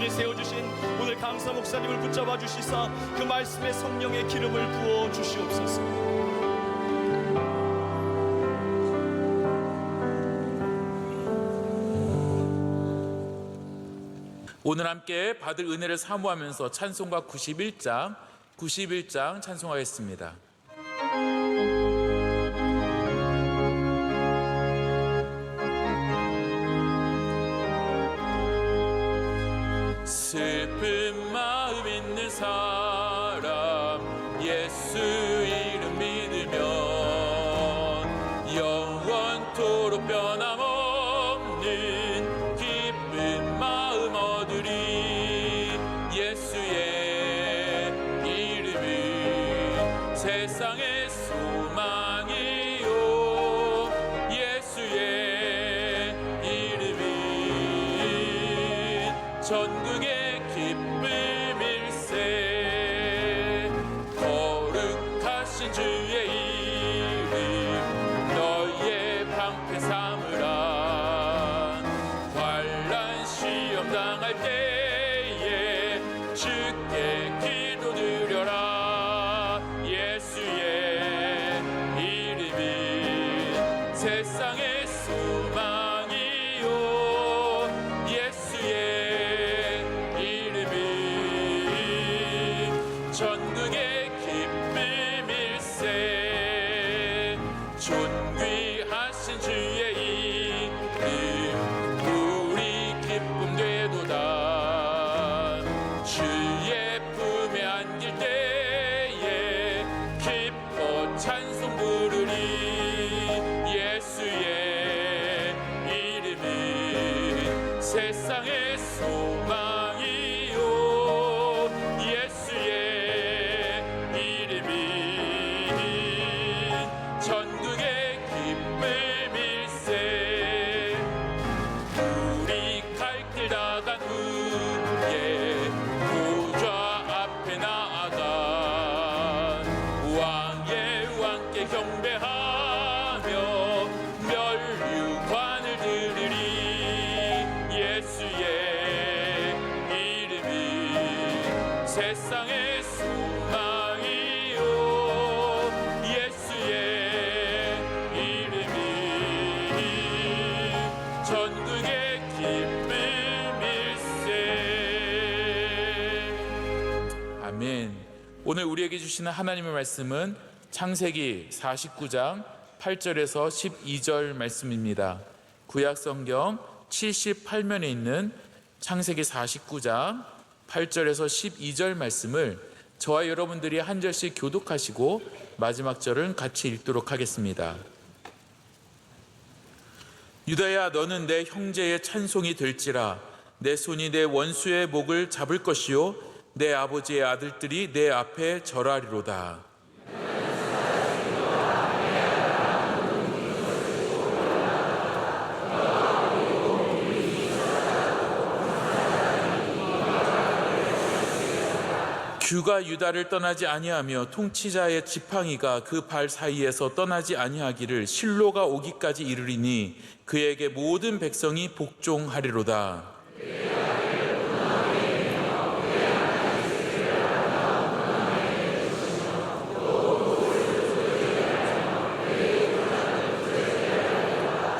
친히 세워주신 오늘 강사 목사님을 붙잡아 주시사 그 말씀에 성령의 기름을 부어 주시옵소서. 오늘 함께 받을 은혜를 사모하면서 찬송가 91장 찬송하겠습니다. 슬픈 마음 있는 사람 예수 이름 믿으면 영원토록 변함없는 기쁜 마음 얻으리. 예수의 이름은 세상의 소망이요 예수의 이름은 전국의 기쁨일세. 거룩하신 주의 이름 너희의 방패 삼으라. 환난 시험 당할 때에 주께 기도드려라. 예수의 이름은 세상의 소망이요 예수의 이름은 전국의 기쁨일세. 존귀하신 주의 이름 우리 기쁨 되도다. 주의 품에 안길 때에 기뻐 찬송 부르리. 예수의 이름은 세상의 소망이요 예수의 이름은 전국의 기쁨일세. 우리 갈 길 나간 후에 보좌 앞에 나아가 왕의 왕께 경배하며 멸류관을 드리리. 예수의 이름은 세상의 소망이요 예수의 이름은 전국의 기쁨일세. 아멘. 오늘 우리에게 주시는 하나님의 말씀은 창세기 49장 8절에서 12절 말씀입니다. 구약성경 78면에 있는 창세기 49장 8절에서 12절 말씀을 저와 여러분들이 한 절씩 교독하시고 마지막 절은 같이 읽도록 하겠습니다. 유다야, 너는 내 형제의 찬송이 될지라. 내 손이 내 원수의 목을 잡을 것이요 내 아버지의 아들들이 내 앞에 절하리로다. 규가 유다를 떠나지 아니하며 통치자의 지팡이가 그 발 사이에서 떠나지 아니하기를 실로가 오기까지 이르리니 그에게 모든 백성이 복종하리로다.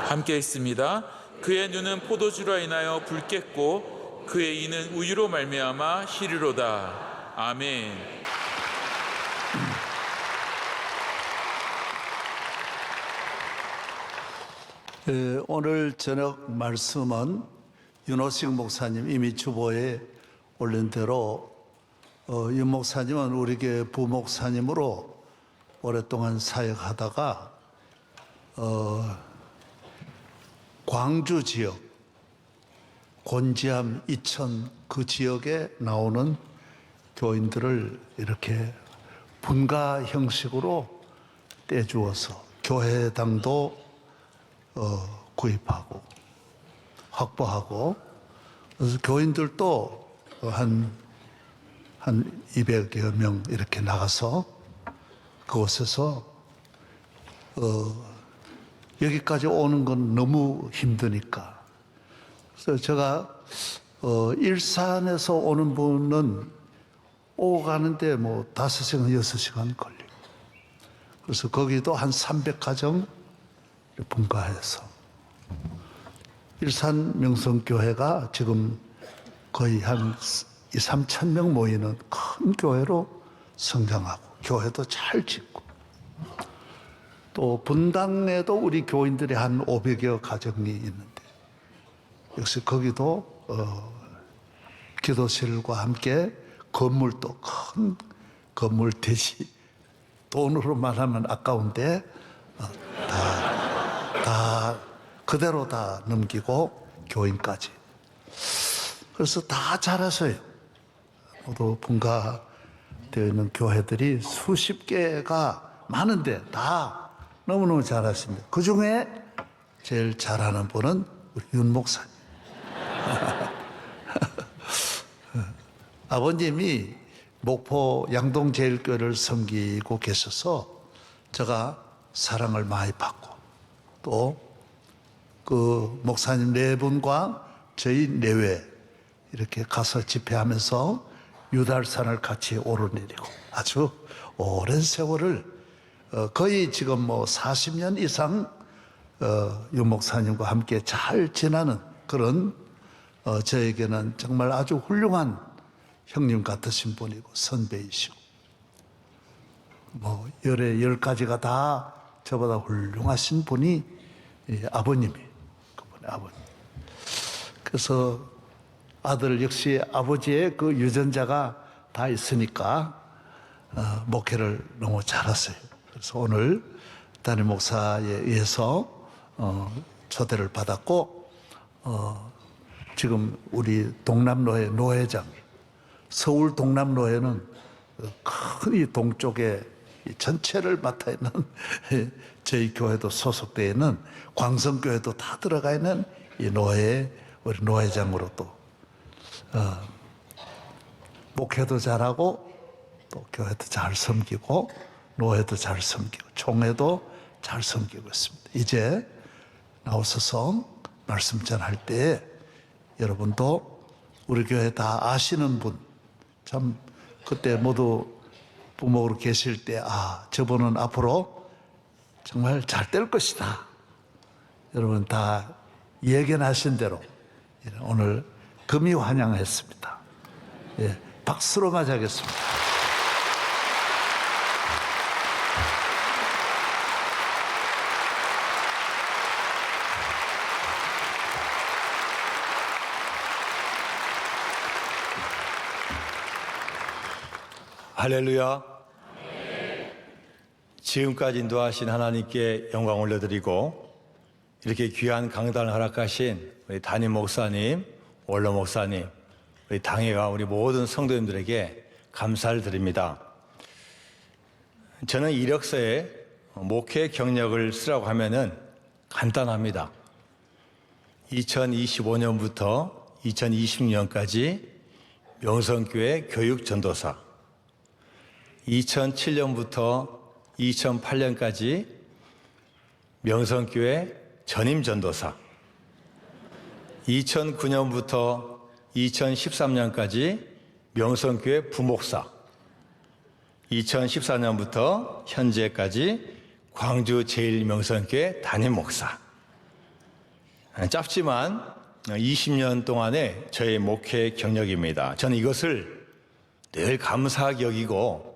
함께 있습니다. 그의 눈은 포도주로 인하여 붉겠고 그의 이는 우유로 말미암아 희리로다. 아멘. 오늘 저녁 말씀은 윤호식 목사님 이미 주보에 올린 대로 윤 목사님은 우리 교회 부목사님으로 오랫동안 사역하다가 광주 지역, 곤지암, 이천 그 지역에 나오는 교인들을 이렇게 분가 형식으로 떼주어서 교회당도 구입하고 확보하고, 그래서 교인들도 한 200여 명 이렇게 나가서 그곳에서 여기까지 오는 건 너무 힘드니까, 그래서 제가 일산에서 오는 분은 오고 가는데 뭐 5시간, 6시간 걸리고. 그래서 거기도 한 300가정 분가해서. 일산 명성교회가 지금 거의 한 2, 3천 명 모이는 큰 교회로 성장하고 교회도 잘 짓고 또 분당에도 우리 교인들이 한 500여 가정이 있는데 역시 거기도 기도실과 함께 건물도 큰 건물 대시 돈으로만 하면 아까운데 다 그대로 다 넘기고 교인까지. 그래서 다 잘하셔요. 모두 분가되어 있는 교회들이 수십 개가 많은데 다 너무너무 잘하십니다. 그 중에 제일 잘하는 분은 우리 윤 목사님. 아버님이 목포 양동제일교회를 섬기고 계셔서 제가 사랑을 많이 받고 또 그 목사님 네 분과 저희 내외 이렇게 가서 집회하면서 유달산을 같이 오르내리고 아주 오랜 세월을 거의 지금 뭐 40년 이상 윤 목사님과 함께 잘 지나는 그런 저에게는 정말 아주 훌륭한 형님 같으신 분이고 선배이시고 뭐 열의 10가지가 다 저보다 훌륭하신 분이 아버님이 그분의 아버님. 그래서 아들 역시 아버지의 그 유전자가 다 있으니까 목회를 너무 잘하세요. 그래서 오늘 담임 목사에 의해서 초대를 받았고 지금 우리 동남로회 노회장 서울 동남로회는 큰 이 동쪽에 전체를 맡아 있는 저희 교회도 소속되어 있는 광성교회도 다 들어가 있는 이 노회 우리 노회장으로 또 목회도 잘하고 또 교회도 잘 섬기고 노회도 잘 섬기고 총회도 잘 섬기고 있습니다. 이제 나오셔서 말씀 전할 때 여러분도 우리 교회 다 아시는 분 참 그때 모두 부목으로 계실 때 저분은 앞으로 정말 잘 될 것이다. 여러분 다 예견하신 대로 오늘 금이 환영했습니다. 예, 박수로 맞이하겠습니다. 할렐루야. 지금까지 인도하신 하나님께 영광 올려드리고 이렇게 귀한 강단을 허락하신 우리 담임 목사님, 원로 목사님, 우리 당회가 우리 모든 성도님들에게 감사를 드립니다. 저는 이력서에 목회 경력을 쓰라고 하면은 간단합니다. 2025년부터 2026년까지 명성교회 교육전도사, 2007년부터 2008년까지 명성교회 전임전도사, 2009년부터 2013년까지 명성교회 부목사, 2014년부터 현재까지 광주 제1명성교회 담임목사. 짧지만 20년 동안의 저의 목회 경력입니다. 저는 이것을 늘 감사하게 여기고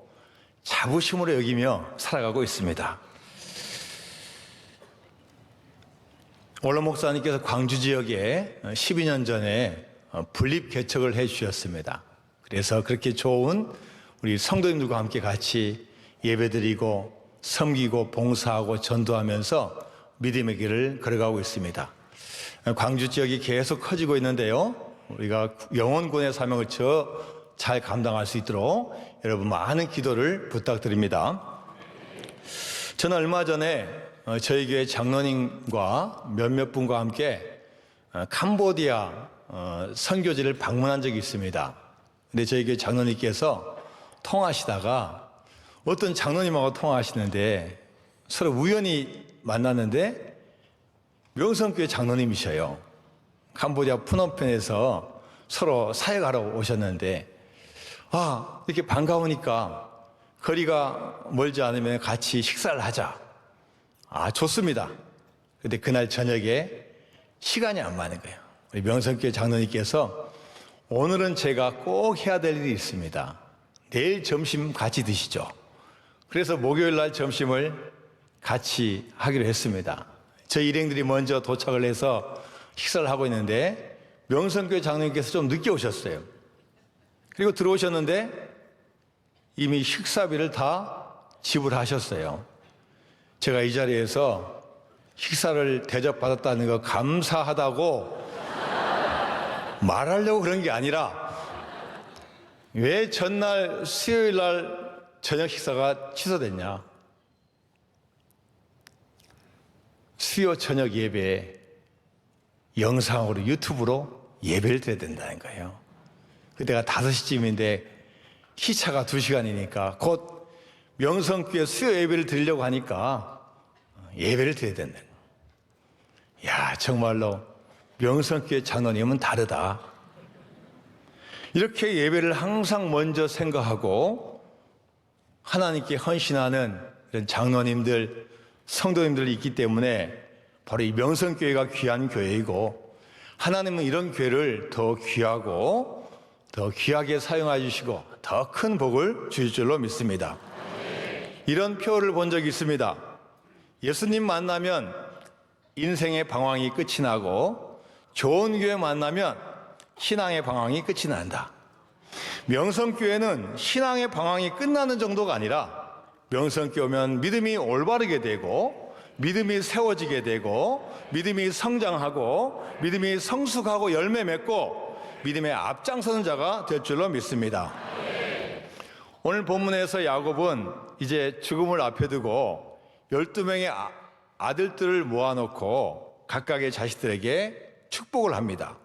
자부심으로 여기며 살아가고 있습니다. 원로 목사님께서 광주 지역에 12년 전에 분립 개척을 해 주셨습니다. 그래서 그렇게 좋은 우리 성도님들과 함께 같이 예배드리고 섬기고 봉사하고 전도하면서 믿음의 길을 걸어가고 있습니다. 광주 지역이 계속 커지고 있는데요. 우리가 영혼군의 사명을 잘 감당할 수 있도록 여러분 많은 기도를 부탁드립니다. 저는 얼마 전에 저희 교회 장로님과 몇몇 분과 함께 캄보디아 선교지를 방문한 적이 있습니다. 근데 저희 교회 장로님께서 통화하시다가 어떤 장로님하고 통화하시는데 서로 우연히 만났는데 명성교회 장로님이셔요. 캄보디아 푸놈펜에서 서로 사역하러 오셨는데 이렇게 반가우니까 거리가 멀지 않으면 같이 식사를 하자. 좋습니다. 근데 그날 저녁에 시간이 안 맞는 거예요. 우리 명성교회 장로님께서 오늘은 제가 꼭 해야 될 일이 있습니다. 내일 점심 같이 드시죠. 그래서 목요일 날 점심을 같이 하기로 했습니다. 저희 일행들이 먼저 도착을 해서 식사를 하고 있는데 명성교회 장로님께서 좀 늦게 오셨어요. 그리고 들어오셨는데 이미 식사비를 다 지불하셨어요. 제가 이 자리에서 식사를 대접받았다는 거 감사하다고 말하려고 그런 게 아니라 왜 전날 수요일 날 저녁 식사가 취소됐냐? 수요 저녁 예배에 영상으로 유튜브로 예배를 드려야 된다는 거예요. 그때가 5시쯤인데 시차가 2시간이니까 곧 명성교회 수요 예배를 드리려고 하니까 예배를 드려야 된다. 야, 정말로 명성교회 장로님은 다르다. 이렇게 예배를 항상 먼저 생각하고 하나님께 헌신하는 이런 장로님들, 성도님들이 있기 때문에 바로 이 명성교회가 귀한 교회이고 하나님은 이런 교회를 더 귀하고 더 귀하게 사용해 주시고 더 큰 복을 주실 줄로 믿습니다. 이런 표를 본 적이 있습니다. 예수님 만나면 인생의 방황이 끝이 나고 좋은 교회 만나면 신앙의 방황이 끝이 난다. 명성교회는 신앙의 방황이 끝나는 정도가 아니라 명성교회 오면 믿음이 올바르게 되고 믿음이 세워지게 되고 믿음이 성장하고 믿음이 성숙하고 열매 맺고 믿음의 앞장서는 자가 될 줄로 믿습니다. 오늘 본문에서 야곱은 이제 죽음을 앞에 두고 12명의 아들들을 모아놓고 각각의 자식들에게 축복을 합니다.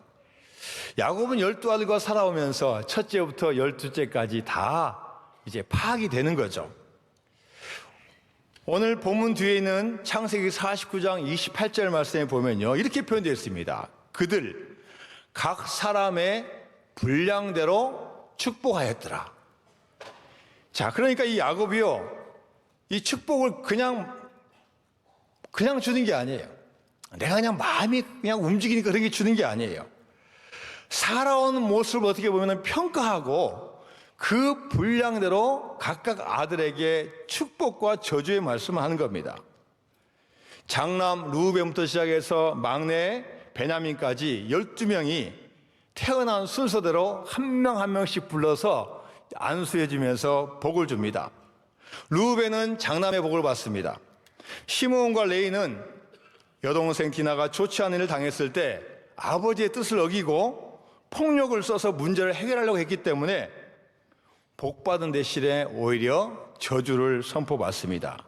야곱은 12아들과 살아오면서 첫째부터 12째까지 다 이제 파악이 되는 거죠. 오늘 본문 뒤에 있는 창세기 49장 28절 말씀에 보면요, 이렇게 표현되어 있습니다. 그들 각 사람의 분량대로 축복하였더라. 자, 그러니까 이 야곱이요, 이 축복을 그냥 주는 게 아니에요. 내가 그냥 마음이 그냥 움직이니까 그렇게 주는 게 아니에요. 살아온 모습을 어떻게 보면 평가하고 그 분량대로 각각 아들에게 축복과 저주의 말씀을 하는 겁니다. 장남 루벤부터 시작해서 막내 베냐민까지 12명이 태어난 순서대로 한 명 한 명씩 불러서 안수해 주면서 복을 줍니다. 루벤은 장남의 복을 받습니다. 시므온과 레위는 여동생 디나가 좋지 않은 일을 당했을 때 아버지의 뜻을 어기고 폭력을 써서 문제를 해결하려고 했기 때문에 복받은 대신에 오히려 저주를 선포받습니다.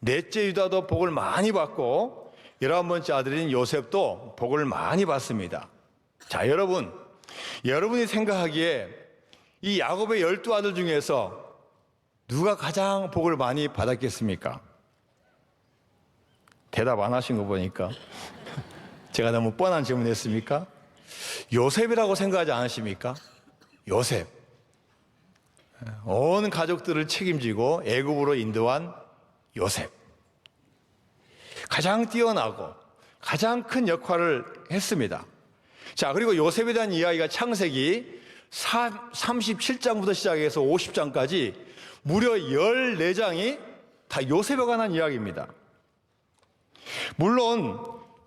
넷째 유다도 복을 많이 받고 11번째 아들인 요셉도 복을 많이 받습니다. 자, 여러분이 생각하기에 이 야곱의 12아들 중에서 누가 가장 복을 많이 받았겠습니까? 대답 안 하신 거 보니까 제가 너무 뻔한 질문했습니까? 요셉이라고 생각하지 않으십니까? 요셉. 온 가족들을 책임지고 애굽으로 인도한 요셉. 가장 뛰어나고 가장 큰 역할을 했습니다. 자, 그리고 요셉에 대한 이야기가 창세기 37장부터 시작해서 50장까지 무려 14장이 다 요셉에 관한 이야기입니다. 물론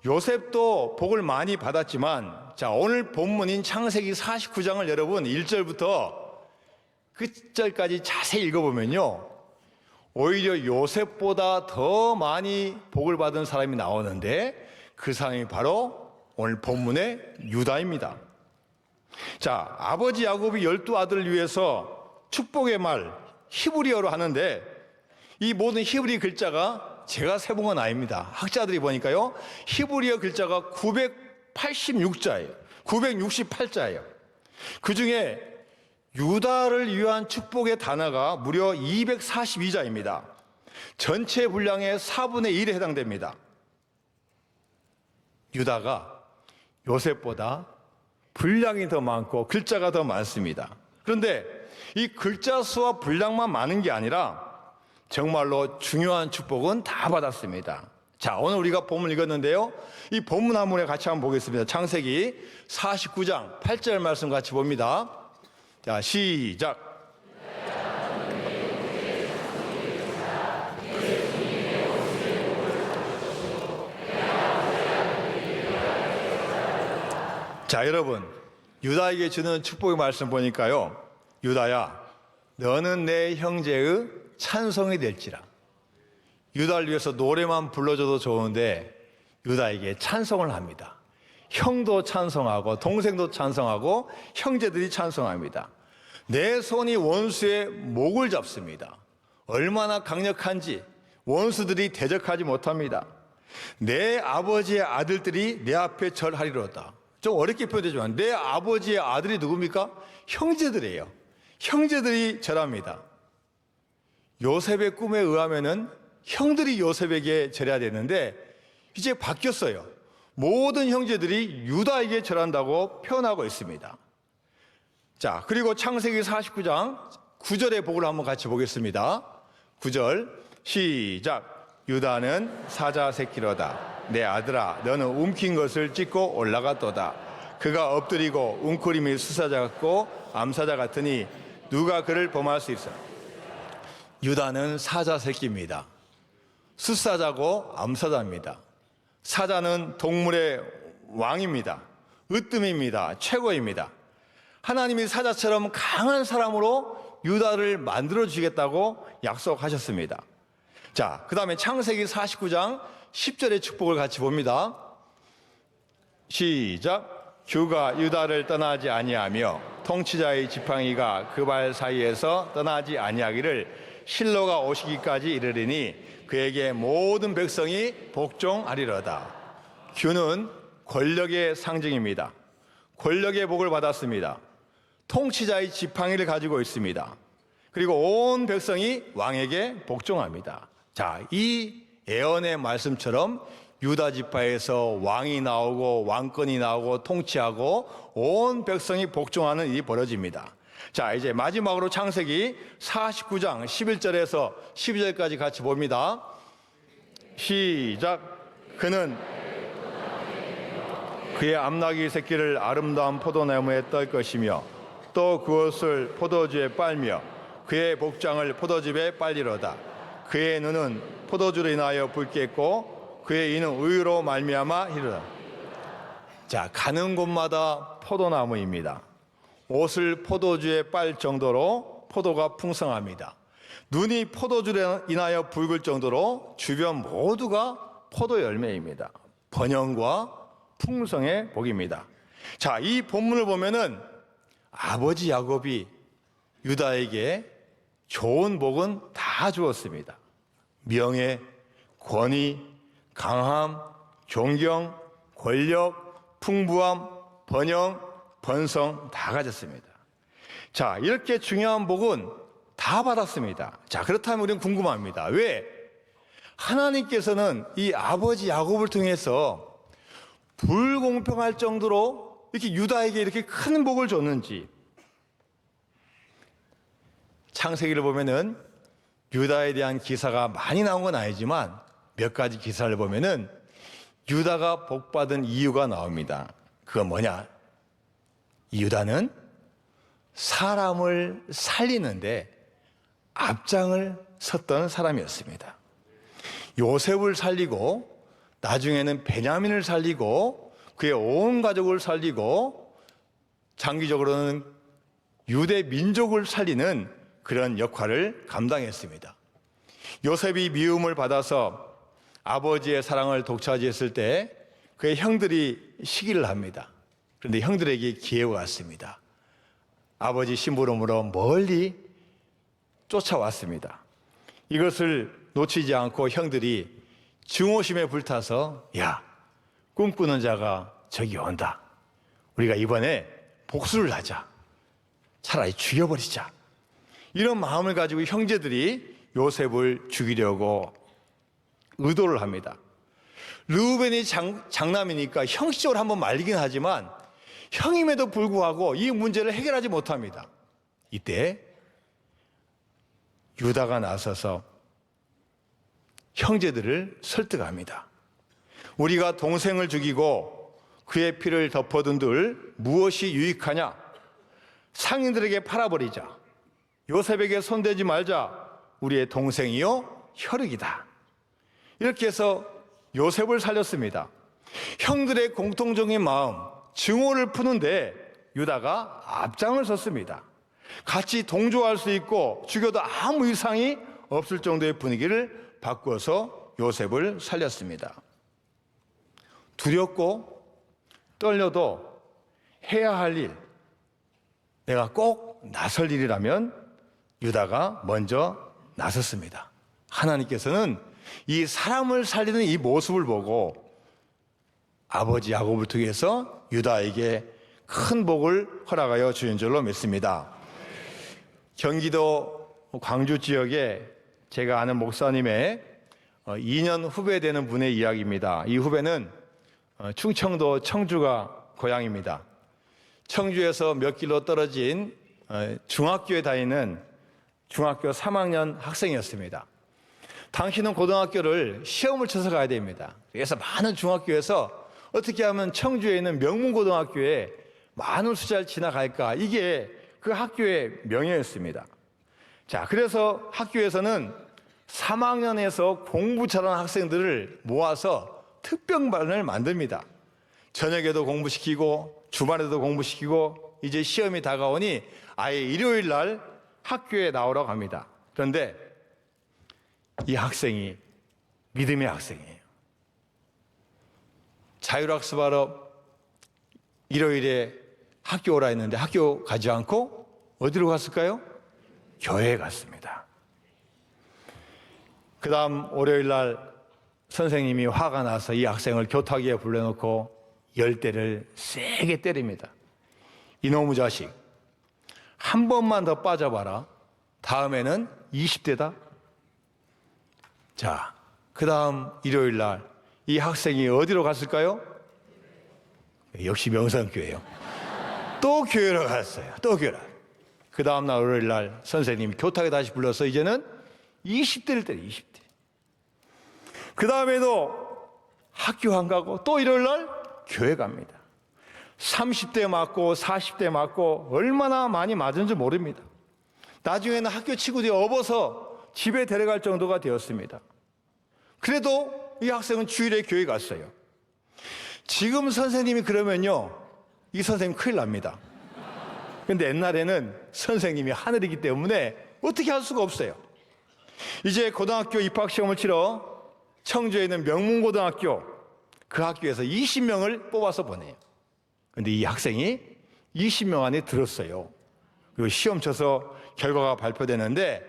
요셉도 복을 많이 받았지만, 자, 오늘 본문인 창세기 49장을 여러분 1절부터 끝절까지 자세히 읽어보면요, 오히려 요셉보다 더 많이 복을 받은 사람이 나오는데 그 사람이 바로 오늘 본문의 유다입니다. 자, 아버지 야곱이 12아들을 위해서 축복의 말 히브리어로 하는데 이 모든 히브리 글자가 제가 세본 건 아닙니다. 학자들이 보니까요, 히브리어 글자가 986자예요. 968자예요. 그 중에 유다를 위한 축복의 단어가 무려 242자입니다. 전체 분량의 4분의 1에 해당됩니다. 유다가 요셉보다 분량이 더 많고 글자가 더 많습니다. 그런데 이 글자 수와 분량만 많은 게 아니라 정말로 중요한 축복은 다 받았습니다. 자, 오늘 우리가 본문 읽었는데요. 이 본문 한문에 같이 한번 보겠습니다. 창세기 49장 8절 말씀 같이 봅니다. 자, 시작. 자, 여러분, 유다에게 주는 축복의 말씀 보니까요. 유다야, 너는 내 형제의 찬송이 될지라. 유다를 위해서 노래만 불러줘도 좋은데 유다에게 찬송을 합니다. 형도 찬송하고 동생도 찬송하고 형제들이 찬송합니다. 내 손이 원수의 목을 잡습니다. 얼마나 강력한지 원수들이 대적하지 못합니다. 내 아버지의 아들들이 내 앞에 절하리로다. 좀 어렵게 표현되지만 내 아버지의 아들이 누굽니까? 형제들이에요. 형제들이 절합니다. 요셉의 꿈에 의하면은 형들이 요셉에게 절해야 되는데 이제 바뀌었어요. 모든 형제들이 유다에게 절한다고 표현하고 있습니다. 자, 그리고 창세기 49장 9절의 복을 한번 같이 보겠습니다. 9절 시작. 유다는 사자 새끼로다. 내 아들아, 너는 움킨 것을 찢고 올라갔도다. 그가 엎드리고 웅크림이 수사자 같고 암사자 같으니 누가 그를 범할 수 있어? 유다는 사자 새끼입니다. 숫사자고 암사자입니다. 사자는 동물의 왕입니다. 으뜸입니다. 최고입니다. 하나님이 사자처럼 강한 사람으로 유다를 만들어 주시겠다고 약속하셨습니다. 자, 그 다음에 창세기 49장 10절의 축복을 같이 봅니다. 시작. 주가 유다를 떠나지 아니하며 통치자의 지팡이가 그 발 사이에서 떠나지 아니하기를 실로가 오시기까지 이르리니 그에게 모든 백성이 복종하리로다. 규는 권력의 상징입니다. 권력의 복을 받았습니다. 통치자의 지팡이를 가지고 있습니다. 그리고 온 백성이 왕에게 복종합니다. 자, 이 예언의 말씀처럼 유다 지파에서 왕이 나오고 왕권이 나오고 통치하고 온 백성이 복종하는 일이 벌어집니다. 자, 이제 마지막으로 창세기 49장 11절에서 12절까지 같이 봅니다. 시작. 그는 그의 암나귀 새끼를 아름다운 포도나무에 떨 것이며 또 그것을 포도주에 빨며 그의 복장을 포도즙에 빨리로다. 그의 눈은 포도주로 인하여 붉겠고 그의 이는 의로 말미암아 희로다. 자, 가는 곳마다 포도나무입니다. 옷을 포도주에 빨 정도로 포도가 풍성합니다. 눈이 포도주로 인하여 붉을 정도로 주변 모두가 포도 열매입니다. 번영과 풍성의 복입니다. 자, 이 본문을 보면은 아버지 야곱이 유다에게 좋은 복은 다 주었습니다. 명예, 권위, 강함, 존경, 권력, 풍부함, 번영, 번성 다 가졌습니다. 자, 이렇게 중요한 복은 다 받았습니다. 자, 그렇다면 우리는 궁금합니다. 왜 하나님께서는 이 아버지 야곱을 통해서 불공평할 정도로 이렇게 유다에게 이렇게 큰 복을 줬는지. 창세기를 보면은 유다에 대한 기사가 많이 나온 건 아니지만 몇 가지 기사를 보면은 유다가 복받은 이유가 나옵니다. 그건 뭐냐? 유다는 사람을 살리는데 앞장을 섰던 사람이었습니다. 요셉을 살리고 나중에는 베냐민을 살리고 그의 온 가족을 살리고 장기적으로는 유대 민족을 살리는 그런 역할을 감당했습니다. 요셉이 미움을 받아서 아버지의 사랑을 독차지했을 때 그의 형들이 시기를 합니다. 그런데 형들에게 기회가 왔습니다. 아버지 심부름으로 멀리 쫓아왔습니다. 이것을 놓치지 않고 형들이 증오심에 불타서 야, 꿈꾸는 자가 저기 온다. 우리가 이번에 복수를 하자. 차라리 죽여버리자. 이런 마음을 가지고 형제들이 요셉을 죽이려고 의도를 합니다. 르우벤이 장남이니까 형식적으로 한번 말리긴 하지만 형임에도 불구하고 이 문제를 해결하지 못합니다. 이때 유다가 나서서 형제들을 설득합니다. 우리가 동생을 죽이고 그의 피를 덮어둔들 무엇이 유익하냐? 상인들에게 팔아버리자. 요셉에게 손대지 말자. 우리의 동생이요 혈육이다. 이렇게 해서 요셉을 살렸습니다. 형들의 공통적인 마음, 증오를 푸는데 유다가 앞장을 섰습니다. 같이 동조할 수 있고 죽여도 아무 이상이 없을 정도의 분위기를 바꾸어서 요셉을 살렸습니다. 두렵고 떨려도 해야 할 일, 내가 꼭 나설 일이라면 유다가 먼저 나섰습니다. 하나님께서는 이 사람을 살리는 이 모습을 보고 아버지 야곱을 통해서 유다에게 큰 복을 허락하여 주신 줄로 믿습니다. 경기도 광주 지역에 제가 아는 목사님의 2년 후배 되는 분의 이야기입니다. 이 후배는 충청도 청주가 고향입니다. 청주에서 몇 킬로 떨어진 중학교에 다니는 중학교 3학년 학생이었습니다. 당신은 고등학교를 시험을 쳐서 가야 됩니다. 그래서 많은 중학교에서 어떻게 하면 청주에 있는 명문고등학교에 많은 숫자를 지나갈까, 이게 그 학교의 명예였습니다. 자, 그래서 학교에서는 3학년에서 공부 잘하는 학생들을 모아서 특별반을 만듭니다. 저녁에도 공부시키고 주말에도 공부시키고 이제 시험이 다가오니 아예 일요일 날 학교에 나오라고 합니다. 그런데 이 학생이 믿음의 학생이에요. 자율학습하러 일요일에 학교 오라 했는데 학교 가지 않고 어디로 갔을까요? 교회에 갔습니다. 그 다음 월요일 날 선생님이 화가 나서 이 학생을 교탁위에 불러놓고 10대를 세게 때립니다. 이놈의 자식, 한 번만 더 빠져봐라. 다음에는 20대다. 자, 그 다음 일요일 날 이 학생이 어디로 갔을까요? 역시 명성교회요. 또 교회로 갔어요. 또 교회로. 그 다음 날 월요일 날 선생님이 교탁에 다시 불러서 이제는 20대를 때려, 20대. 그 다음에도 학교 안 가고 또 일요일 날 교회 갑니다. 30대 맞고 40대 맞고 얼마나 많이 맞은지 모릅니다. 나중에는 학교 친구들이 업어서 집에 데려갈 정도가 되었습니다. 그래도 이 학생은 주일에 교회 갔어요. 지금 선생님이 그러면요, 이 선생님 큰일 납니다. 근데 옛날에는 선생님이 하늘이기 때문에 어떻게 할 수가 없어요. 이제 고등학교 입학시험을 치러 청주에 있는 명문고등학교, 그 학교에서 20명을 뽑아서 보내요. 근데 이 학생이 20명 안에 들었어요. 그리고 시험 쳐서 결과가 발표되는데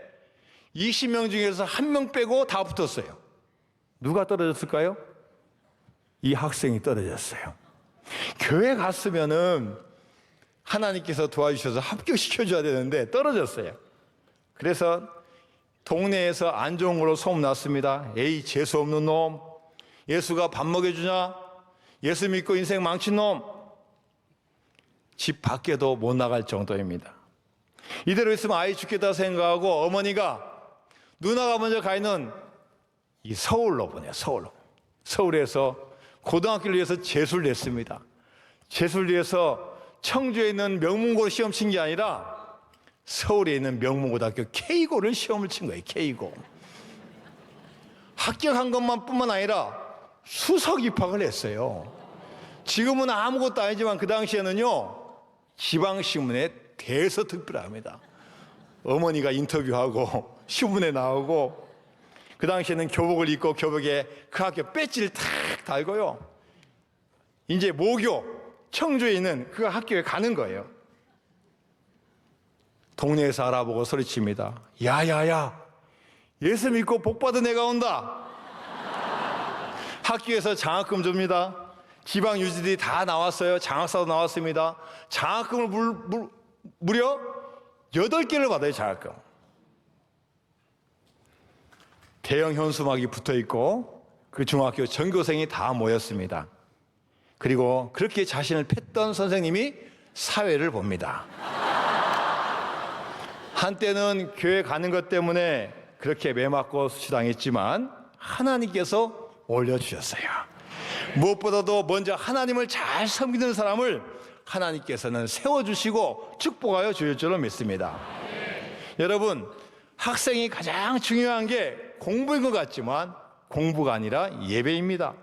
20명 중에서 한 명 빼고 다 붙었어요. 누가 떨어졌을까요? 이 학생이 떨어졌어요. 교회 갔으면은 하나님께서 도와주셔서 합격시켜줘야 되는데 떨어졌어요. 그래서 동네에서 안 좋은 걸로 소문났습니다. 에이, 재수 없는 놈, 예수가 밥 먹여주냐, 예수 믿고 인생 망친 놈. 집 밖에도 못 나갈 정도입니다. 이대로 있으면 아이 죽겠다 생각하고 어머니가 누나가 먼저 가 있는 이 서울로 보내요. 서울에서 고등학교를 위해서 재수를 냈습니다. 재수를 위해서 청주에 있는 명문고 시험 친 게 아니라 서울에 있는 명문고등학교 K고를 시험을 친 거예요. K고. 합격한 것뿐만 아니라 수석 입학을 했어요. 지금은 아무것도 아니지만 그 당시에는요, 지방신문에 대서특필합니다. 어머니가 인터뷰하고 신문에 나오고, 그 당시에는 교복을 입고 교복에 그 학교 배지를 탁 달고요, 이제 모교, 청주에 있는 그 학교에 가는 거예요. 동네에서 알아보고 소리칩니다. 야야야, 예수 믿고 복 받은 애가 온다. 학교에서 장학금 줍니다. 지방 유지들이 다 나왔어요. 장학사도 나왔습니다. 장학금을 무려 8개를 받아요. 장학금. 대형 현수막이 붙어 있고 그 중학교 전교생이 다 모였습니다. 그리고 그렇게 자신을 팼던 선생님이 사회를 봅니다. 한때는 교회 가는 것 때문에 그렇게 매맞고 수치당했지만 하나님께서 올려주셨어요. 무엇보다도 먼저 하나님을 잘 섬기는 사람을 하나님께서는 세워주시고 축복하여 주실 줄로 믿습니다. 여러분, 학생이 가장 중요한 게 공부인 것 같지만 공부가 아니라 예배입니다.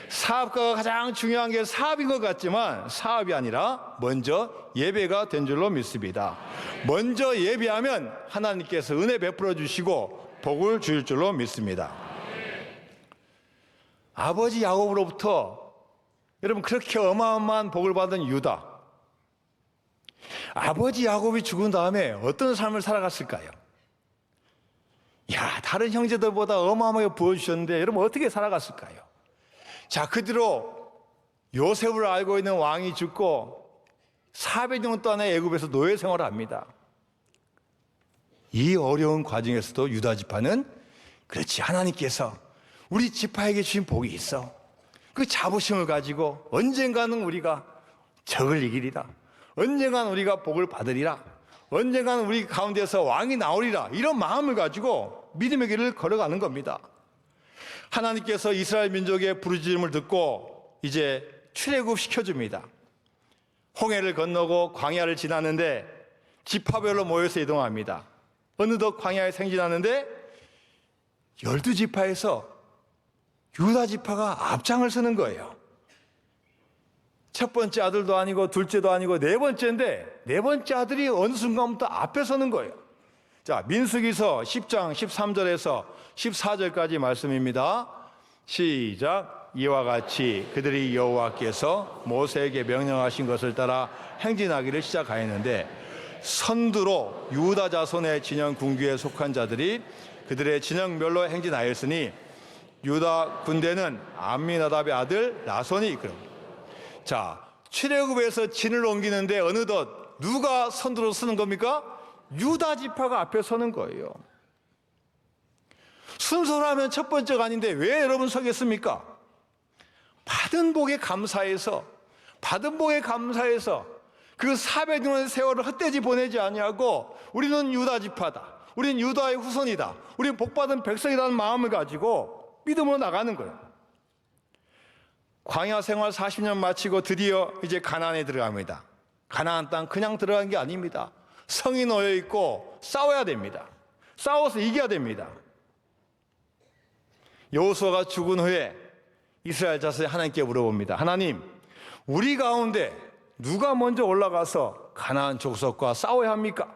사업가가 가장 중요한 게 사업인 것 같지만 사업이 아니라 먼저 예배가 된 줄로 믿습니다. 먼저 예배하면 하나님께서 은혜 베풀어 주시고 복을 주실 줄로 믿습니다. 아버지 야곱으로부터 여러분 그렇게 어마어마한 복을 받은 유다, 아버지 야곱이 죽은 다음에 어떤 삶을 살아갔을까요? 다른 형제들보다 어마어마하게 부어주셨는데 여러분 어떻게 살아갔을까요? 자, 그 뒤로 요셉을 알고 있는 왕이 죽고 400년 동안의 애굽에서 노예 생활을 합니다. 이 어려운 과정에서도 유다 지파는 그렇지, 하나님께서 우리 지파에게 주신 복이 있어. 그 자부심을 가지고 언젠가는 우리가 적을 이기리라, 언젠가는 우리가 복을 받으리라, 언젠가는 우리 가운데서 왕이 나오리라, 이런 마음을 가지고 믿음의 길을 걸어가는 겁니다. 하나님께서 이스라엘 민족의 부르짖음을 듣고 이제 출애굽 시켜줍니다. 홍해를 건너고 광야를 지나는데 지파별로 모여서 이동합니다. 어느덧 광야에 생진하는데 12지파에서 유다 지파가 앞장을 서는 거예요. 첫 번째 아들도 아니고 둘째도 아니고 네 번째인데 네 번째 아들이 어느 순간부터 앞에 서는 거예요. 자, 민수기서 10장 13절에서 14절까지 말씀입니다. 시작. 이와 같이 그들이 여호와께서 모세에게 명령하신 것을 따라 행진하기를 시작하였는데 선두로 유다 자손의 진영 군기에 속한 자들이 그들의 진영별로 행진하였으니 유다 군대는 암미나답의 아들 나손이 이끌었습니다. 자, 출애굽에서 진을 옮기는데 어느덧 누가 선두로 서는 겁니까? 유다 지파가 앞에 서는 거예요. 순서로 하면 첫 번째가 아닌데 왜 여러분 서겠습니까? 받은 복에 감사해서 그 400년의 세월을 헛되이 보내지 아니하고 우리는 유다 지파다, 우리는 유다의 후손이다, 우리는 복받은 백성이라는 마음을 가지고 믿음으로 나가는 거예요. 광야 생활 40년 마치고 드디어 이제 가나안에 들어갑니다. 가나안 땅 그냥 들어간 게 아닙니다. 성이 놓여 있고 싸워야 됩니다. 싸워서 이겨야 됩니다. 여호수아가 죽은 후에 이스라엘 자손이 하나님께 물어봅니다. 하나님, 우리 가운데 누가 먼저 올라가서 가나안 족속과 싸워야 합니까?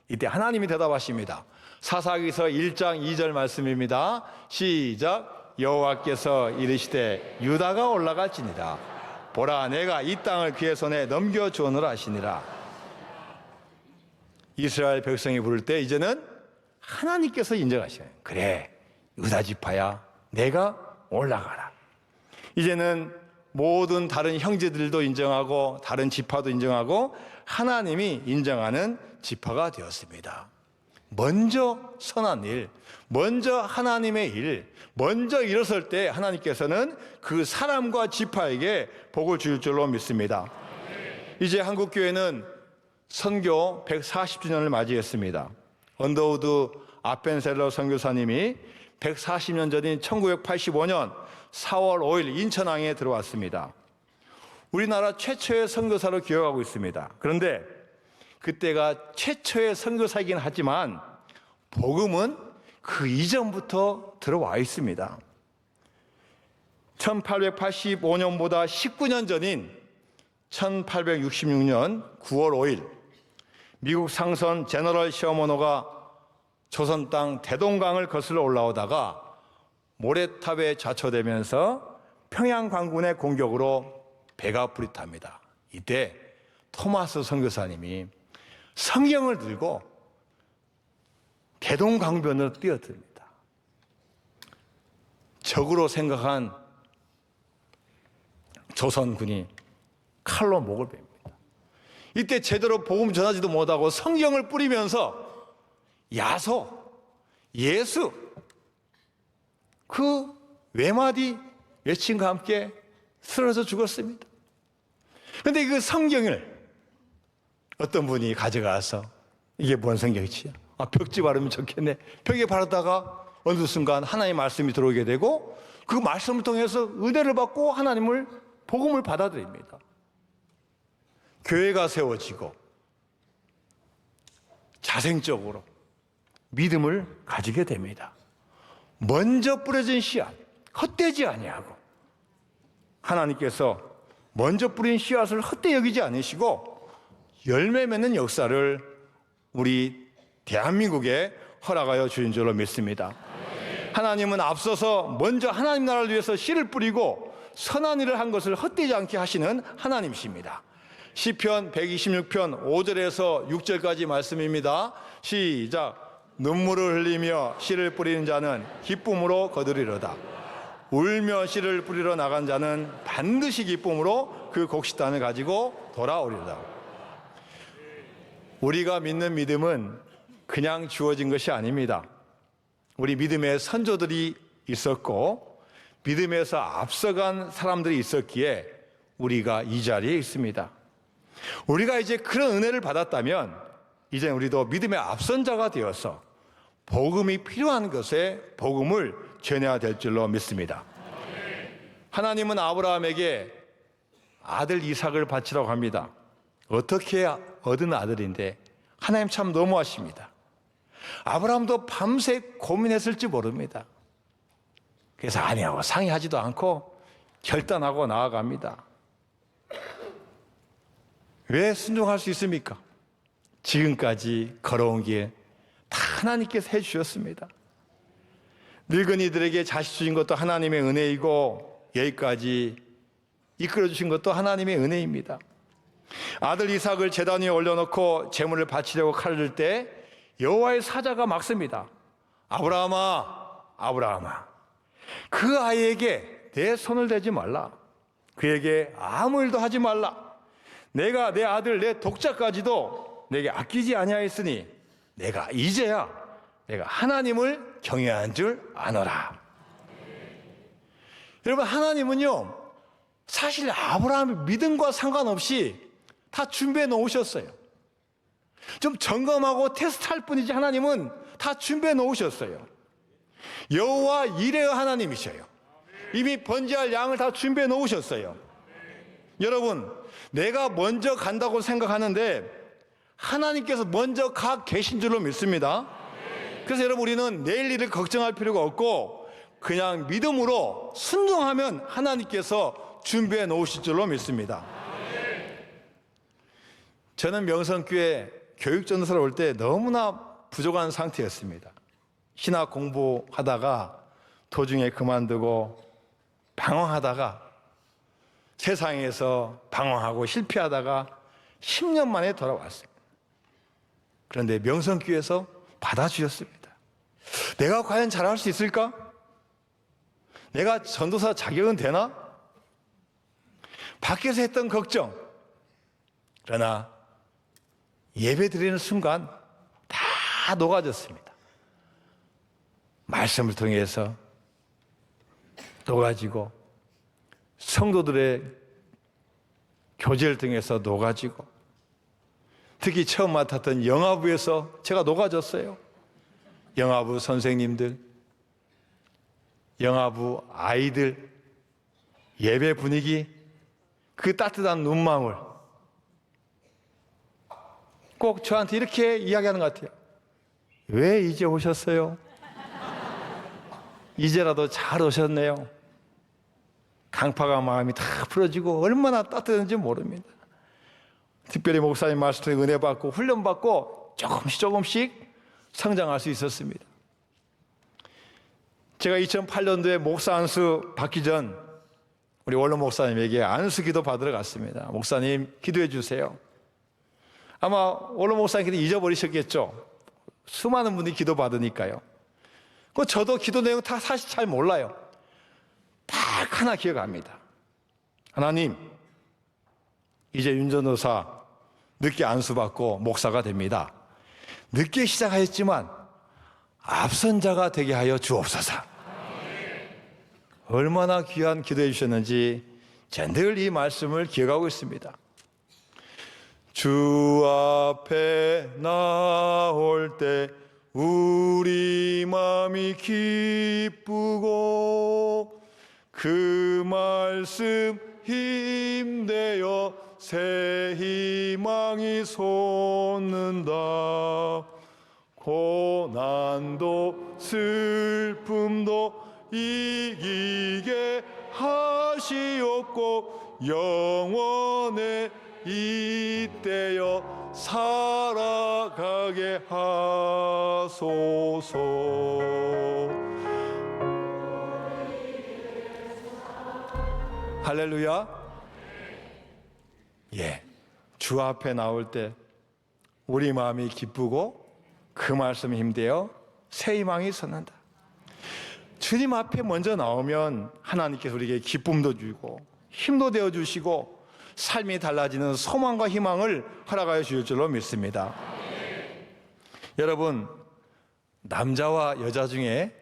이때 하나님이 대답하십니다. 사사기서 1장 2절 말씀입니다. 시작. 여호와께서 이르시되 유다가 올라갈지니라. 보라, 내가 이 땅을 그의 손에 넘겨주오노라 하시니라. 이스라엘 백성이 부를 때 이제는 하나님께서 인정하시는, 그래, 유다 지파야, 내가 올라가라. 이제는 모든 다른 형제들도 인정하고 다른 지파도 인정하고 하나님이 인정하는 지파가 되었습니다. 먼저 선한 일, 먼저 하나님의 일, 먼저 일어설 때 하나님께서는 그 사람과 지파에게 복을 주실 줄로 믿습니다. 이제 한국교회는 선교 140주년을 맞이했습니다. 언더우드 아펜셀러 선교사님이 140년 전인 1985년 4월 5일 인천항에 들어왔습니다. 우리나라 최초의 선교사로 기억하고 있습니다. 그런데 그때가 최초의 선교사이긴 하지만 복음은 그 이전부터 들어와 있습니다. 1885년보다 19년 전인 1866년 9월 5일 미국 상선 제너럴 시어머노가 조선 땅 대동강을 거슬러 올라오다가 모래탑에 좌초되면서 평양 관군의 공격으로 배가 불이 탑니다. 이때 토마스 선교사님이 성경을 들고 대동강변으로 뛰어듭니다. 적으로 생각한 조선군이 칼로 목을 베입니다. 이때 제대로 복음 전하지도 못하고 성경을 뿌리면서 야소, 예수, 그 외마디 외침과 함께 쓰러져 죽었습니다. 그런데 그 성경을 어떤 분이 가져가서 이게 뭔 성경이지? 벽지 바르면 좋겠네. 벽에 바르다가 어느 순간 하나님의 말씀이 들어오게 되고 그 말씀을 통해서 은혜를 받고 하나님을 복음을 받아들입니다. 교회가 세워지고 자생적으로 믿음을 가지게 됩니다. 먼저 뿌려진 씨앗, 헛되지 아니하고 하나님께서 먼저 뿌린 씨앗을 헛되이 여기지 않으시고 열매 맺는 역사를 우리 대한민국에 허락하여 주신 줄로 믿습니다. 하나님은 앞서서 먼저 하나님 나라를 위해서 씨를 뿌리고 선한 일을 한 것을 헛되지 않게 하시는 하나님이십니다. 시편 126편 5절에서 6절까지 말씀입니다. 시작. 눈물을 흘리며 씨를 뿌리는 자는 기쁨으로 거두리로다. 울며 씨를 뿌리러 나간 자는 반드시 기쁨으로 그 곡식단을 가지고 돌아오리로다. 우리가 믿는 믿음은 그냥 주어진 것이 아닙니다. 우리 믿음의 선조들이 있었고 믿음에서 앞서간 사람들이 있었기에 우리가 이 자리에 있습니다. 우리가 이제 그런 은혜를 받았다면 이제 우리도 믿음의 앞선 자가 되어서 복음이 필요한 것에 복음을 전해야 될 줄로 믿습니다. 하나님은 아브라함에게 아들 이삭을 바치라고 합니다. 어떻게 얻은 아들인데 하나님 참 너무하십니다. 아브라함도 밤새 고민했을지 모릅니다. 그래서 아니하고 상의하지도 않고 결단하고 나아갑니다. 왜 순종할 수 있습니까? 지금까지 걸어온 길 다 하나님께서 해주셨습니다. 늙은이들에게 자식 주신 것도 하나님의 은혜이고 여기까지 이끌어주신 것도 하나님의 은혜입니다. 아들 이삭을 제단 위에 올려놓고 제물을 바치려고 칼을 들 때 여호와의 사자가 막습니다. 아브라함아, 아브라함아, 그 아이에게 내 손을 대지 말라. 그에게 아무 일도 하지 말라. 내가 내 아들 내 독자까지도 내게 아끼지 아니하였으니 내가 이제야 내가 하나님을 경외한 줄 아노라. 여러분, 하나님은요 사실 아브라함의 믿음과 상관없이 다 준비해 놓으셨어요. 좀 점검하고 테스트할 뿐이지 하나님은 다 준비해 놓으셨어요. 여호와 이레의 하나님이셔요. 이미 번제할 양을 다 준비해 놓으셨어요. 여러분, 내가 먼저 간다고 생각하는데 하나님께서 먼저 가 계신 줄로 믿습니다. 그래서 여러분, 우리는 내일 일을 걱정할 필요가 없고 그냥 믿음으로 순종하면 하나님께서 준비해 놓으실 줄로 믿습니다. 저는 명성교회 교육전도사로 올 때 너무나 부족한 상태였습니다. 신학 공부하다가 도중에 그만두고 방황하다가 세상에서 방황하고 실패하다가 10년 만에 돌아왔습니다. 그런데 명성교회에서 받아주셨습니다. 내가 과연 잘할 수 있을까? 내가 전도사 자격은 되나? 밖에서 했던 걱정. 그러나 예배 드리는 순간 다 녹아졌습니다. 말씀을 통해서 녹아지고 성도들의 교제를 통해서 녹아지고 특히 처음 맡았던 영화부에서 제가 녹아졌어요. 영화부 선생님들, 영화부 아이들, 예배 분위기, 그 따뜻한 눈망울 꼭 저한테 이렇게 이야기하는 것 같아요. 왜 이제 오셨어요? 이제라도 잘 오셨네요. 강팍한 마음이 다 풀어지고 얼마나 따뜻한지 모릅니다. 특별히 목사님 말씀에 은혜 받고 훈련 받고 조금씩 성장할 수 있었습니다. 제가 2008년도에 목사 안수 받기 전 우리 원로 목사님에게 안수 기도 받으러 갔습니다. 목사님 기도해 주세요. 아마 원로 목사님께서 잊어버리셨겠죠. 수많은 분이 기도 받으니까요. 저도 기도 내용 다 사실 잘 몰라요. 딱 하나 기억합니다. 하나님, 이제 윤전도사 늦게 안수받고 목사가 됩니다. 늦게 시작하였지만 앞선 자가 되게 하여 주옵소서. 얼마나 귀한 기도해 주셨는지 제가 늘 이 말씀을 기억하고 있습니다. 주 앞에 나올 때 우리 마음이 기쁘고 그 말씀 힘되어 새 희망이 솟는다. 고난도 슬픔도 이기게 하시옵고 영원에 이때여 살아가게 하소서. 할렐루야. 예, 주 앞에 나올 때 우리 마음이 기쁘고 그 말씀에 힘대어 새 희망이 솟는다. 주님 앞에 먼저 나오면 하나님께서 우리에게 기쁨도 주고 힘도 되어 주시고 삶이 달라지는 소망과 희망을 허락하여 주실 줄로 믿습니다. 여러분, 남자와 여자 중에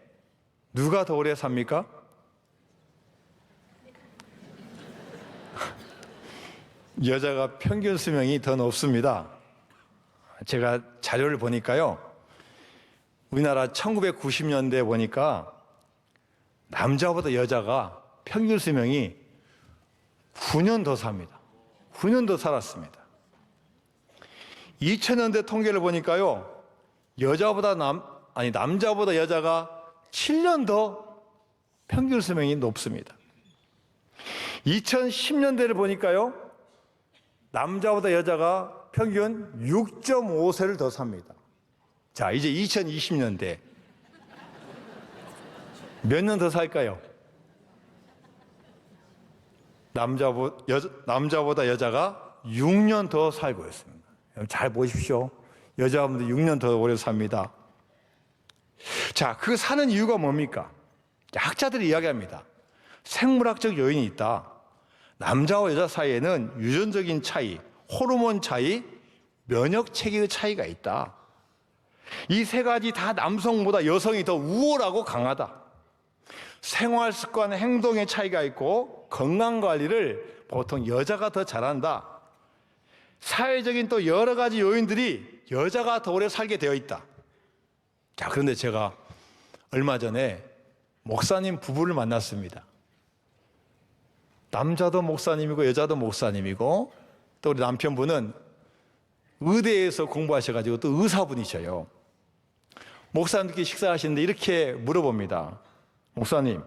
누가 더 오래 삽니까? 여자가 평균 수명이 더 높습니다. 제가 자료를 보니까요, 우리나라 1990년대 보니까 남자보다 여자가 평균 수명이 9년 더 삽니다. 9년 더 살았습니다. 2000년대 통계를 보니까요, 남자보다 여자가 7년 더 평균 수명이 높습니다. 2010년대를 보니까요, 남자보다 여자가 평균 6.5세를 더 삽니다. 자, 이제 2020년대 몇 년 더 살까요? 남자보다 여자가 6년 더 살고 있습니다. 잘 보십시오. 여자분들 6년 더 오래 삽니다. 자, 그 사는 이유가 뭡니까? 학자들이 이야기합니다. 생물학적 요인이 있다. 남자와 여자 사이에는 유전적인 차이, 호르몬 차이, 면역 체계의 차이가 있다. 이 세 가지 다 남성보다 여성이 더 우월하고 강하다. 생활 습관, 행동의 차이가 있고 건강관리를 보통 여자가 더 잘한다. 사회적인 또 여러 가지 요인들이 여자가 더 오래 살게 되어 있다. 자, 그런데 제가 얼마 전에 목사님 부부를 만났습니다. 남자도 목사님이고 여자도 목사님이고 또 우리 남편분은 의대에서 공부하셔가지고 또 의사분이셔요. 목사님께 식사하시는데 이렇게 물어봅니다. 목사님,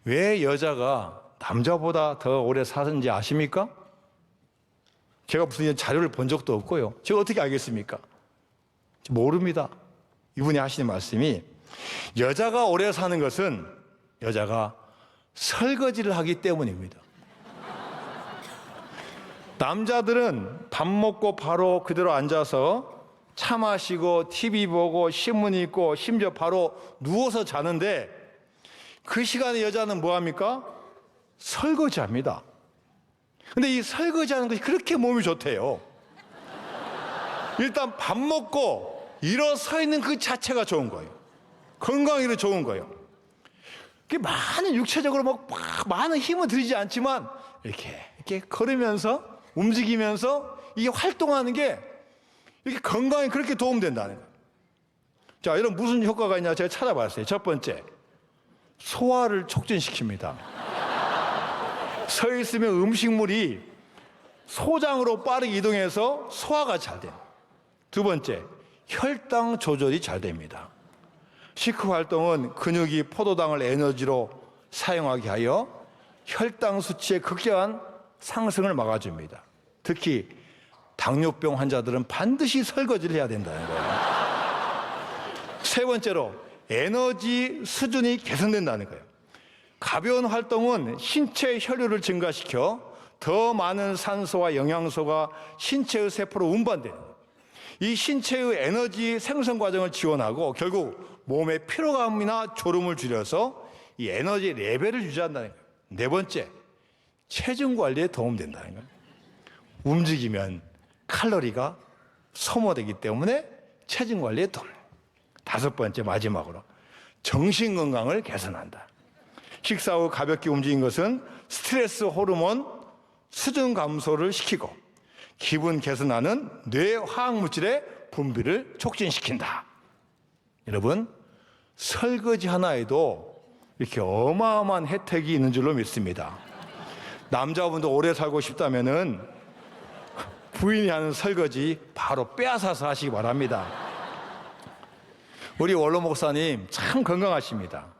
왜 여자가 남자보다 더 오래 사는지 아십니까? 제가 무슨 자료를 본 적도 없고요. 제가 어떻게 알겠습니까? 모릅니다. 이분이 하시는 말씀이 여자가 오래 사는 것은 여자가 설거지를 하기 때문입니다. 남자들은 밥 먹고 바로 그대로 앉아서 차 마시고 TV 보고 신문 읽고 심지어 바로 누워서 자는데 그 시간에 여자는 뭐 합니까? 설거지합니다. 근데 이 설거지하는 것이 그렇게 몸이 좋대요. 일단 밥 먹고 일어서 있는 그 자체가 좋은 거예요. 건강에 좋은 거예요. 많은 육체적으로 막 많은 힘을 들이지 않지만 이렇게 걸으면서 움직이면서 이게 활동하는 게 이렇게 건강에 그렇게 도움된다는 거예요. 자, 이런 무슨 효과가 있냐 제가 찾아봤어요. 첫 번째, 소화를 촉진시킵니다. 서 있으면 음식물이 소장으로 빠르게 이동해서 소화가 잘 돼요. 두 번째, 혈당 조절이 잘 됩니다. 시크 활동은 근육이 포도당을 에너지로 사용하게 하여 혈당 수치의 극심한 상승을 막아줍니다. 특히 당뇨병 환자들은 반드시 설거지를 해야 된다는 거예요. 세 번째로 에너지 수준이 개선된다는 거예요. 가벼운 활동은 신체 혈류를 증가시켜 더 많은 산소와 영양소가 신체의 세포로 운반되는 거예요. 이 신체의 에너지 생성 과정을 지원하고 결국 몸의 피로감이나 졸음을 줄여서 이 에너지 레벨을 유지한다는 거예요. 네 번째, 체중 관리에 도움된다는 거예요. 움직이면 칼로리가 소모되기 때문에 체중 관리에 도움. 다섯 번째, 마지막으로 정신 건강을 개선한다. 식사 후 가볍게 움직인 것은 스트레스 호르몬 수준 감소를 시키고 기분 개선하는 뇌 화학물질의 분비를 촉진시킨다. 여러분, 설거지 하나에도 이렇게 어마어마한 혜택이 있는 줄로 믿습니다. 남자분도 오래 살고 싶다면은 부인이 하는 설거지 바로 빼앗아서 하시기 바랍니다. 우리 원로 목사님 참 건강하십니다.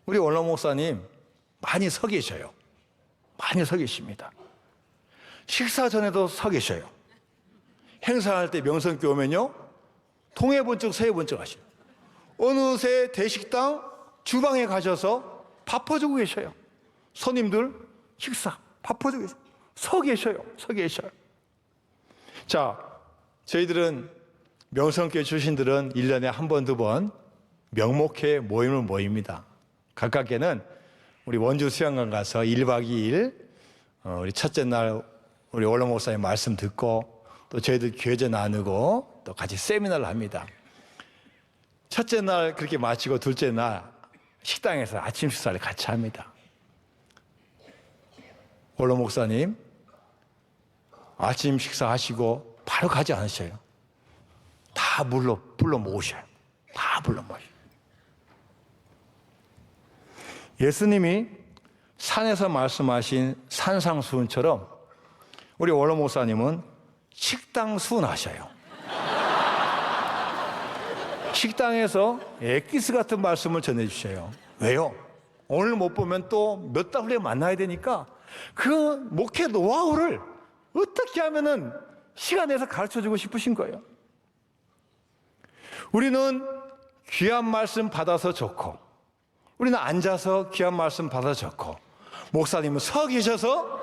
우리 원로 목사님 많이 서 계셔요. 많이 서 계십니다. 식사 전에도 서 계셔요. 행사할 때 명성교회 오면요, 동해번쩍 서해번쩍 하셔요. 어느새 대식당 주방에 가셔서 밥 퍼주고 계셔요. 손님들 식사 밥 퍼주고 계셔요. 서 계셔요. 서 계셔요. 자, 저희들은 명성교회 출신들은 1년에 한 번, 두 번 명목회 모임을 모입니다. 가깝게는 우리 원주 수양관 가서 1박 2일 우리 첫째 날 우리 원로 목사님 말씀 듣고 또 저희들 교제 나누고 또 같이 세미나를 합니다. 첫째 날 그렇게 마치고 둘째 날 식당에서 아침 식사를 같이 합니다. 원로 목사님 아침 식사하시고 바로 가지 않으셔요. 다 불러 모으셔요. 다 불러 모으셔요. 예수님이 산에서 말씀하신 산상수훈처럼 우리 원로 목사님은 식당 수훈하셔요. 식당에서 엑기스 같은 말씀을 전해주셔요. 왜요? 오늘 못 보면 또 몇 달 후에 만나야 되니까 그 목회 노하우를 어떻게 하면은 시간 내서 가르쳐주고 싶으신 거예요. 우리는 귀한 말씀 받아서 좋고, 우리는 앉아서 귀한 말씀 받아서 좋고, 목사님은 서 계셔서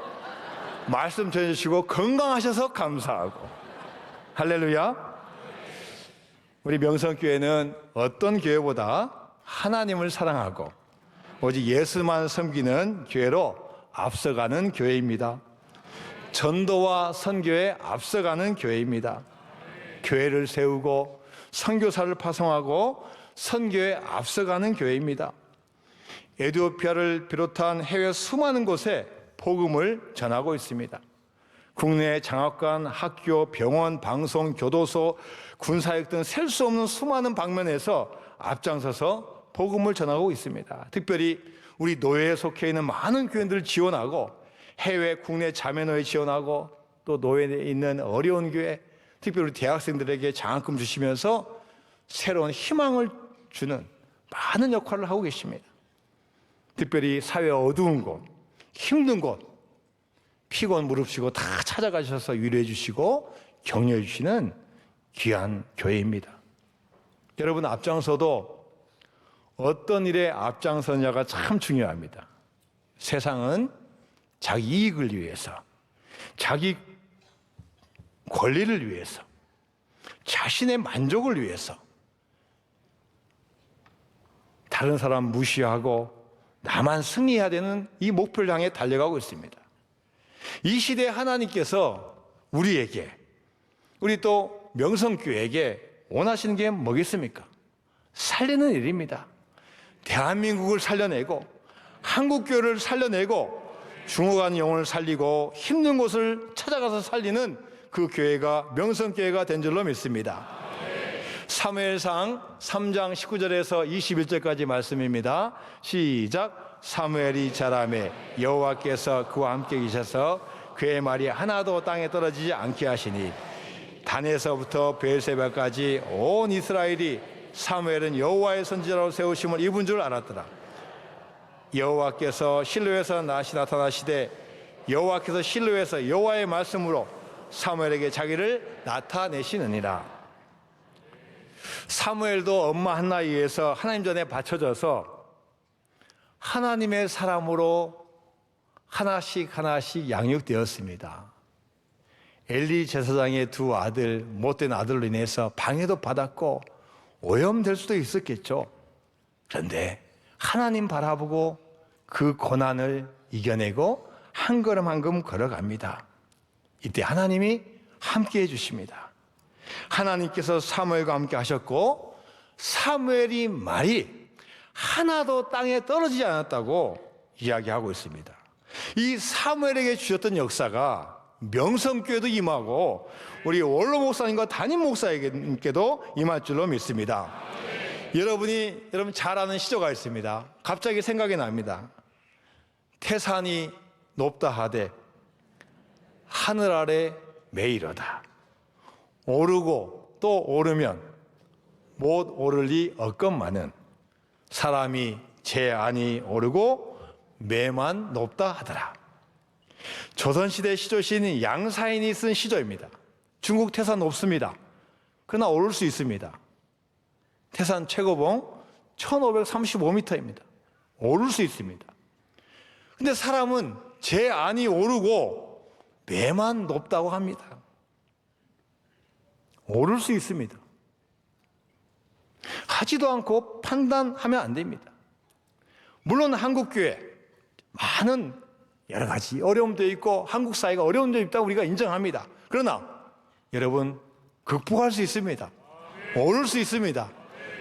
말씀 전해주시고 건강하셔서 감사하고. 할렐루야. 우리 명성교회는 어떤 교회보다 하나님을 사랑하고 오직 예수만 섬기는 교회로 앞서가는 교회입니다. 전도와 선교에 앞서가는 교회입니다. 교회를 세우고 선교사를 파송하고 선교에 앞서가는 교회입니다. 에티오피아를 비롯한 해외 수많은 곳에 복음을 전하고 있습니다. 국내 장학관, 학교, 병원, 방송, 교도소, 군사역 등 셀 수 없는 수많은 방면에서 앞장서서 복음을 전하고 있습니다. 특별히 우리 노예에 속해 있는 많은 교회들을 지원하고 해외, 국내 자매노예 지원하고 또 노예에 있는 어려운 교회, 특별히 대학생들에게 장학금 주시면서 새로운 희망을 주는 많은 역할을 하고 계십니다. 특별히 사회 어두운 곳, 힘든 곳, 피곤 무릅쓰고 다 찾아가셔서 위로해 주시고 격려해 주시는 귀한 교회입니다. 여러분, 앞장서도 어떤 일에 앞장서냐가 참 중요합니다. 세상은 자기 이익을 위해서, 자기 권리를 위해서, 자신의 만족을 위해서 다른 사람 무시하고 나만 승리해야 되는 이 목표를 향해 달려가고 있습니다. 이 시대에 하나님께서 우리에게, 우리 또 명성교회에게 원하시는 게 뭐겠습니까? 살리는 일입니다. 대한민국을 살려내고 한국교회를 살려내고 죽어가는 영혼을 살리고 힘든 곳을 찾아가서 살리는 그 교회가 명성교회가 된 줄로 믿습니다. 사무엘상 3장 19절에서 21절까지 말씀입니다. 시작. 사무엘이 자라매 여호와께서 그와 함께 계셔서 그의 말이 하나도 땅에 떨어지지 않게 하시니 단에서부터 베엘세바까지 온 이스라엘이 사무엘은 여호와의 선지자로 세우심을 입은 줄 알았더라. 여호와께서 실로에서 다시 나타나시되 여호와께서 실로에서 여호와의 말씀으로 사무엘에게 자기를 나타내시느니라. 사무엘도 엄마 한나에 의해서 하나님 전에 바쳐져서 하나님의 사람으로 하나씩 양육되었습니다. 엘리 제사장의 두 아들, 못된 아들로 인해서 방해도 받았고 오염될 수도 있었겠죠. 그런데 하나님 바라보고 그 고난을 이겨내고 한 걸음 한 걸음 걸어갑니다. 이때 하나님이 함께 해주십니다. 하나님께서 사무엘과 함께 하셨고 사무엘이 말이 하나도 땅에 떨어지지 않았다고 이야기하고 있습니다. 이 사무엘에게 주셨던 역사가 명성교회도 임하고 우리 원로 목사님과 담임 목사님께도 임할 줄로 믿습니다. 여러분 잘 아는 시조가 있습니다. 갑자기 생각이 납니다. 태산이 높다 하되 하늘 아래 매이러다. 오르고 또 오르면 못 오를 리 없건만은 사람이 제 안이 오르고 매만 높다 하더라. 조선시대 시조신 양사인이 쓴 시조입니다. 중국 태산 높습니다. 그러나 오를 수 있습니다. 태산 최고봉 1535m입니다. 오를 수 있습니다. 근데 사람은 제 안이 오르고 매만 높다고 합니다. 오를 수 있습니다. 하지도 않고 판단하면 안 됩니다. 물론 한국교회 많은 여러 가지 어려움도 있고 한국 사회가 어려운 점이 있다고 우리가 인정합니다. 그러나 여러분 극복할 수 있습니다. 오를 수 있습니다.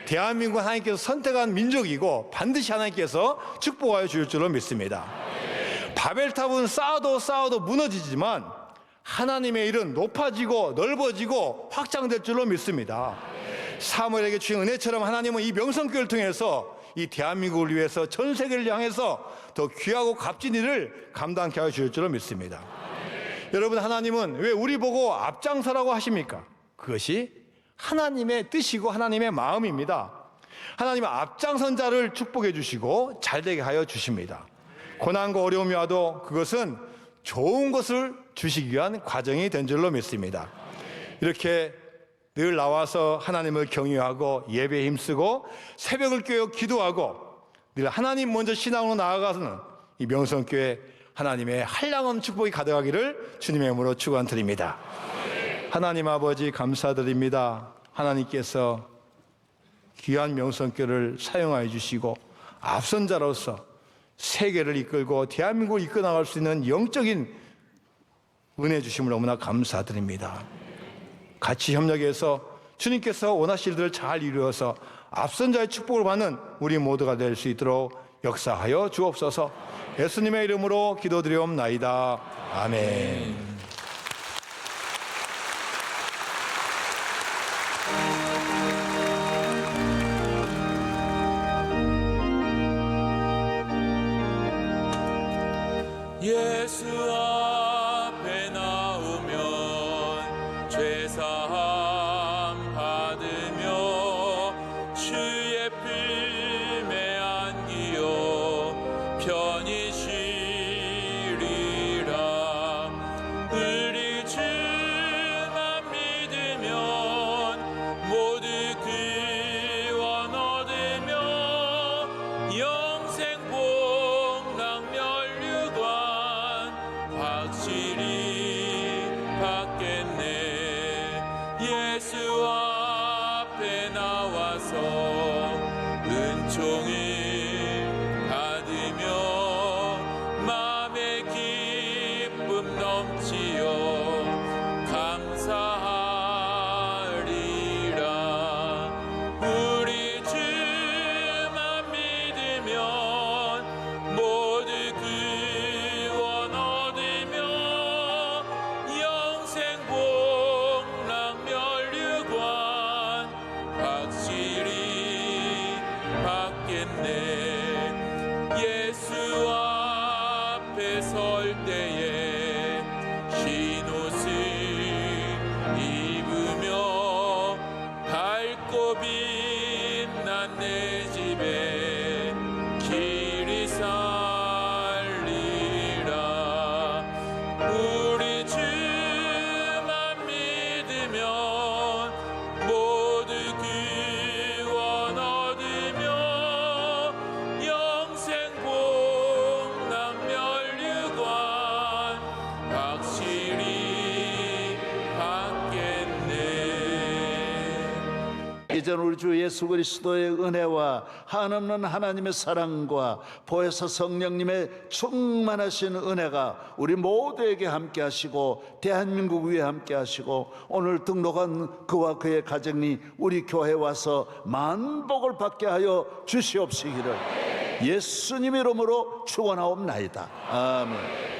대한민국 하나님께서 선택한 민족이고 반드시 하나님께서 축복하여 주실 줄로 믿습니다. 바벨탑은 쌓아도 무너지지만 하나님의 일은 높아지고 넓어지고 확장될 줄로 믿습니다. 사무엘에게 주신 은혜처럼 하나님은 이 명성교회를 통해서 이 대한민국을 위해서 전 세계를 향해서 더 귀하고 값진 일을 감당케 하여 주실 줄로 믿습니다. 여러분, 하나님은 왜 우리 보고 앞장서라고 하십니까? 그것이 하나님의 뜻이고 하나님의 마음입니다. 하나님은 앞장선 자를 축복해 주시고 잘되게 하여 주십니다. 고난과 어려움이 와도 그것은 좋은 것을 주시기 위한 과정이 된 줄로 믿습니다. 이렇게 늘 나와서 하나님을 경외하고 예배에 힘쓰고 새벽을 깨어 기도하고 늘 하나님 먼저 신앙으로 나아가서는 이 명성교회 하나님의 한량없는 축복이 가득하기를 주님의 이름으로 축원드립니다. 하나님 아버지 감사드립니다. 하나님께서 귀한 명성교회를 사용하여 주시고 앞선 자로서 세계를 이끌고 대한민국을 이끌어 나갈 수 있는 영적인 은혜 주심을 너무나 감사드립니다. 같이 협력해서 주님께서 원하실 일들을 잘 이루어서 앞선 자의 축복을 받는 우리 모두가 될 수 있도록 역사하여 주옵소서. 예수님의 이름으로 기도드리옵나이다. 아멘. 예수 앞에 나오면 죄사함 받으며 주의 품에 안기어 편히 쉬리라. 우리 주만 믿으면 모두 구원 얻으며 영생 복락 멸류관 확실히 받겠네. 예수 앞에 나와서 은총을 받으며 마음의 기쁨 넘치어 감사하리라. 우리 주만 믿으면 모두 구원 얻으며 영생 복락 멸류관 확실히 받겠네. 예수 앞에 설 때에 흰 옷을 입으며 밝고 빛난 내 집에 길이 살리라. 우리 주만 믿으면 모두 구원 얻으며 영생 복락 멸류관 이전 우리 주 예수 그리스도의 은혜와 한없는 하나님의 사랑과 보혜사 성령님의 충만하신 은혜가 우리 모두에게 함께 하시고 대한민국 위에 함께 하시고 오늘 등록한 그와 그의 가정이 우리 교회에 와서 만복을 받게 하여 주시옵시기를 예수님 이름으로 축원하옵나이다. 아멘.